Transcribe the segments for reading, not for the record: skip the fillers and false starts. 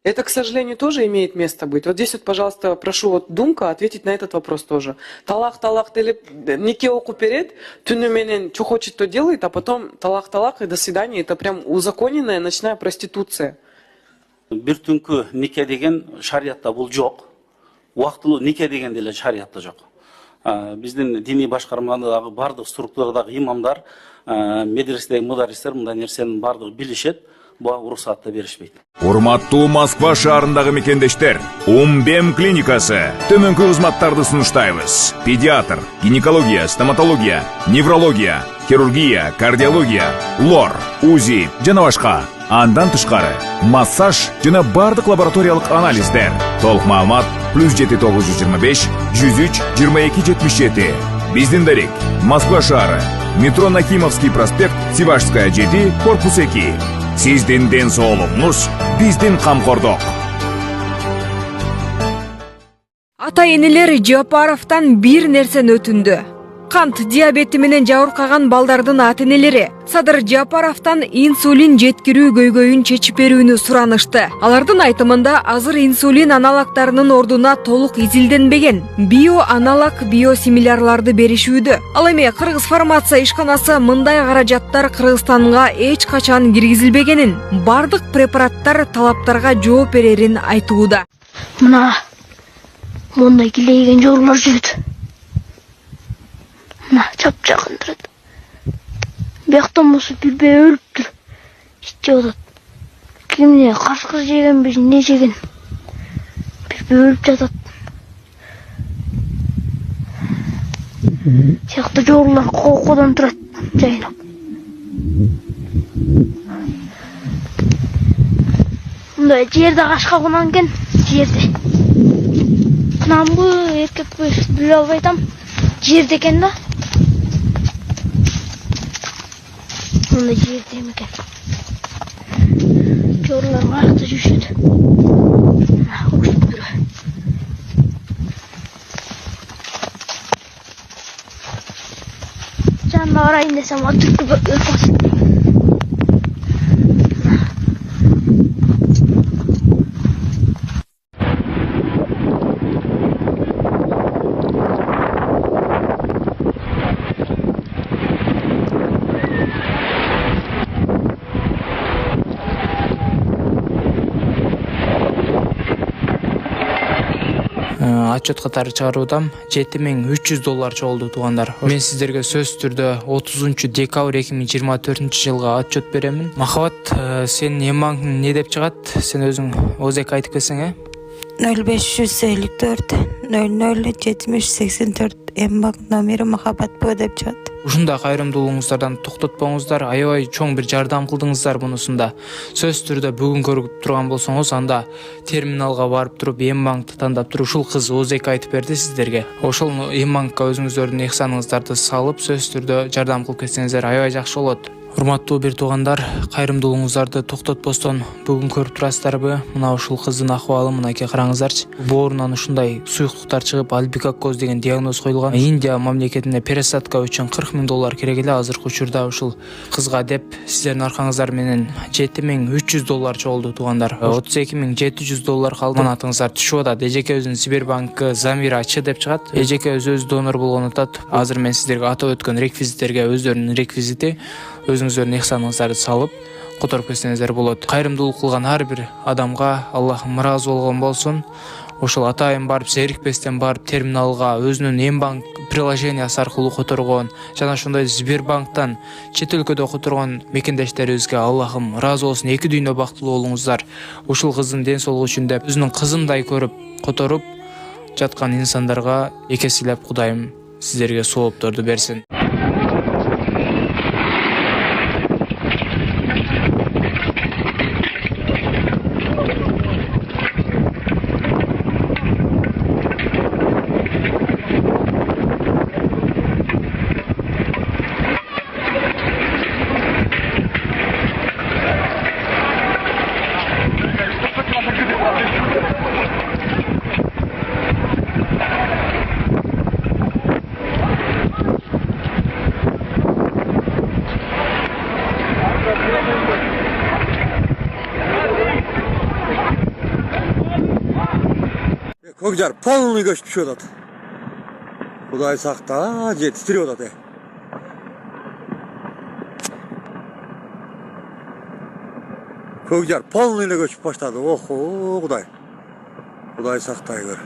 Это, к сожалению, тоже имеет место быть. Вот здесь вот, пожалуйста, прошу вот Думка ответить на этот вопрос тоже. Талах делеп, нике окуп берет, түнү менен что хочет, то делает, а потом талах и до свидания. Это прям узаконенная ночная проституция. Бир түнкү нике деген шариятта бул жок. Убактылуу нике деген деле шариятта жок. Биздин диний башкармадагы бардык структурадагы имамдар, медреседеги мударистер мындай нерсенин бардыгы билишет. Буга уруксатты беришпейт. Урматтуу Москва шаарындагы мекендештер, Умбем клиникасы төмөнкү кызматтарды сунуштайбыз. Педиатр, гинекология, стоматология, неврология, хирургия, кардиология, лор, УЗИ жана башка. Андан тышкары массаж жана бардык лабораториялык анализдер. Толук маалымат +7925 103 2277. Биздин дарек Москва шаары, метро Нахимовский проспект, Сивашская 7, корпус 2. Сиздин ден соолугуңуз биздин камкордук. Ата-энелер Жапаровтан бир нерсени өтүндү. Кант диабети менен жабыркаган балдардын ата-энелери Садыр Жапаровтан инсулин жеткирүү көйгөйүн чечип берүүнү суранышты. Алардын айтымында азыр инсулин аналогдорунун ордуна толук изилденбеген биоаналог биосимилярларды беришүүдө. Ал эми Кыргыз фармация ишканасы мындай каражаттар Кыргызстанга эч качан киргизилбегенин, бардык препараттар талаптарга жооп берерин айтууда. Мына мондай килейген жорлор жүрүт. Мына чап-чакын турат. Бияктан болсо билбей өлүптүр. Ичип атат. Кимне кашкыр жегенби, не жеген? Билбей өлүп жатат. Сиякты жорлор кокодон турат, жайнап. Мындай жерде кашка кунан экен, жерде. Кынамбы, эркекпи, биле албай атам. Жерде экен да. Мындай жерде экен. Жорлор каякта жүрүшөт. Жанына барайын десем, түркү өтөт. Отчет катары чыгаруудам. $7300 чогулду туугандар. Мен сиздерге сөз түрдө 30 декабрь 2024 жылга отчет беремин. Махабат, сен эмаңың не деп чыгат? Сен өзүң озек айтып келсең, 0554 00 70 84 эмбак номери Махабат бу деп чыгат. Ушундай кайрымдуулугуңуздардан токтотпоңуздар, аябай чоң бир жардам кылдыңыздар бунусунда. Сөз түрдө бүгүн көрүп турган болсоңуз, анда терминалга барып туруп Эмбанкты тандап туруп, ушул кыз озек айтып берди сиздерге. Ошол Эмбанкка өзүңүздөрдүн ыхсаныңыздарды салып, сөз түрдө жардам кылып кетсеңиздер аябай жакшы болот. Урматтуу бир туугандар, кайрымдуулугуңуздарды токтотпостон бүгүн көрүп турасыздарбы? Мына ушул кыздын акыбалы мынакей караңыздарчы. Боорунан ушундай суюктуктар чыгып, альбикакоз деген диагноз коюлган. Индия мамлекетине пересадка үчүн $40,000 керек эле. Азыркы учурда ушул кызга деп сиздердин аркаңыздар менен $7300 чогулду туугандар. $32,700 калды. Манатыңыздар түшүп атат. Эжекебиздин Сбербанкы Замира Ч деп чыгат. Эжекебиз өз донор болгонун атат. Азыр мен сиздерге атап өткөн реквизиттерге өздөрүнүн реквизити, өзүңүздөрдүн ыхсаныңыздарды салып которуп кетсеңиздер болот. Кайрымдуулук кылган ар бир адамга Аллахым ыраазы болгон болсун. Ошол атайын барып, зерикпестен барып терминалга өзүнүн Эмбанк приложениясы аркылуу которгон жана ошондой Сбербанктан чет өлкөдө которгон мекендештерибизге Аллахым ыраазы болсун, эки дүйнө бактылуу болуңуздар. Ушул кыздын ден соолугу үчүн деп өзүнүн кызымдай көрүп которуп жаткан инсандарга экеселеп Кудайым сиздерге соопторду берсин. Көкжар полный көчүп түшүп атат. Кудай сакта, жер титирип атат. Көкжар полный эле көчүп баштады. Охо, Кудай. Кудай сактай көр.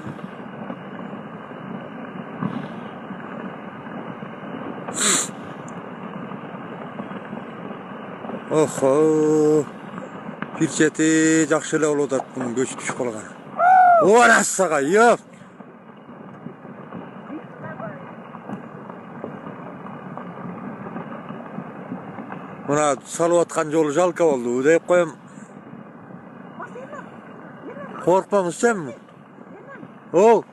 Охо. Бир чети жакшы эле болуп атат бунун көчүп түшүп калганы. Орасага, ёп. Мына салып аткан жолу жалка болду деп коем. Коркпаңыз сен. О.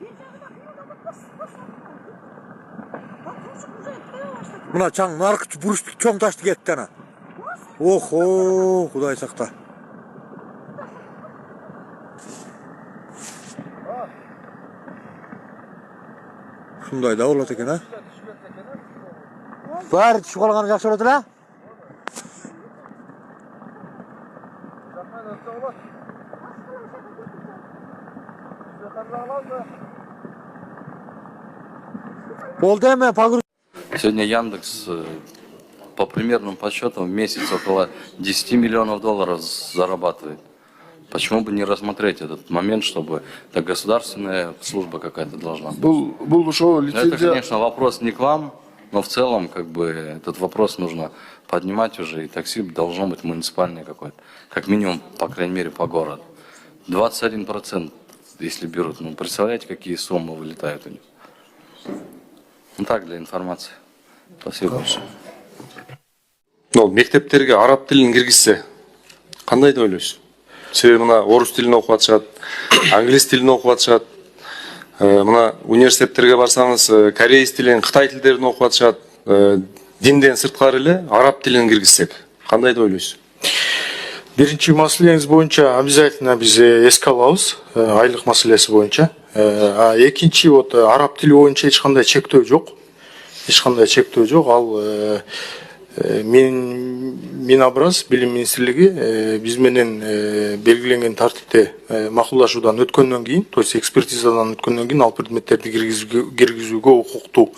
Мына чаң наркы бурушту чоң ташты кетти ана. Охо, Кудай сакта. Шундай да болот экен, а? Баары түшүп калганы жакшы болот эле. Болду эме пагыр. Сегодня Яндекс по примерным подсчетам в месяц около 10 миллионов долларов зарабатывает. Почему бы не рассмотреть этот момент, чтобы это государственная служба какая-то должна быть? Это, конечно, вопрос не к вам, но в целом как бы этот вопрос нужно поднимать уже, и такси должно быть муниципальное какое-то, как минимум, по крайней мере, по городу. 21%, если берут, ну представляете, какие суммы вылетают у них. Ну так, для информации. Спасибо большое. Ну, мектептерге араб тилин киргизсе, кандай деп ойлойсуз? Себеби мына орус тилин окуп атышат, англис тилин окуп атышат. Мына университеттерге барсаңыз, корейс тилин, кытай тилдерин окуп атышат. Динден сырткары эле араб тилин киргизсек, кандай деп ойлойсуз? Биринчи маселеңиз боюнча обязательно биз эске алабыз, айлык маселеси боюнча. А экинчи вот араб тили боюнча эч кандай чектөө жок. Эч кандай чектөө жок. Ал Минобраз, Билим министрлиги биз менен белгиленген тартипте макулдашуудан өткөндөн кийин, то есть экспертизадан өткөндөн кийин ал предметтерди киргизүүгө укуктуу.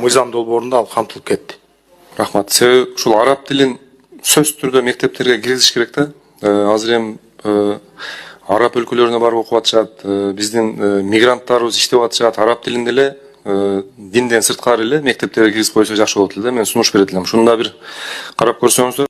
Мыйзам долбоорунда ал камтылып кетти. Рахмат. Себеби ушул араб тилин сөз түрдө мектептерге киргизиш керек да. Азыр эми араб өлкөлөрүнө барып окуп атышат, биздин мигранттарыбыз иштеп атышат, араб тилинде эле динден сырткары эле мектептерге киргизип койсо жакшы болот эле да. Мен сунуш берет элем. Шуну да бир карап көрсөңүздөр.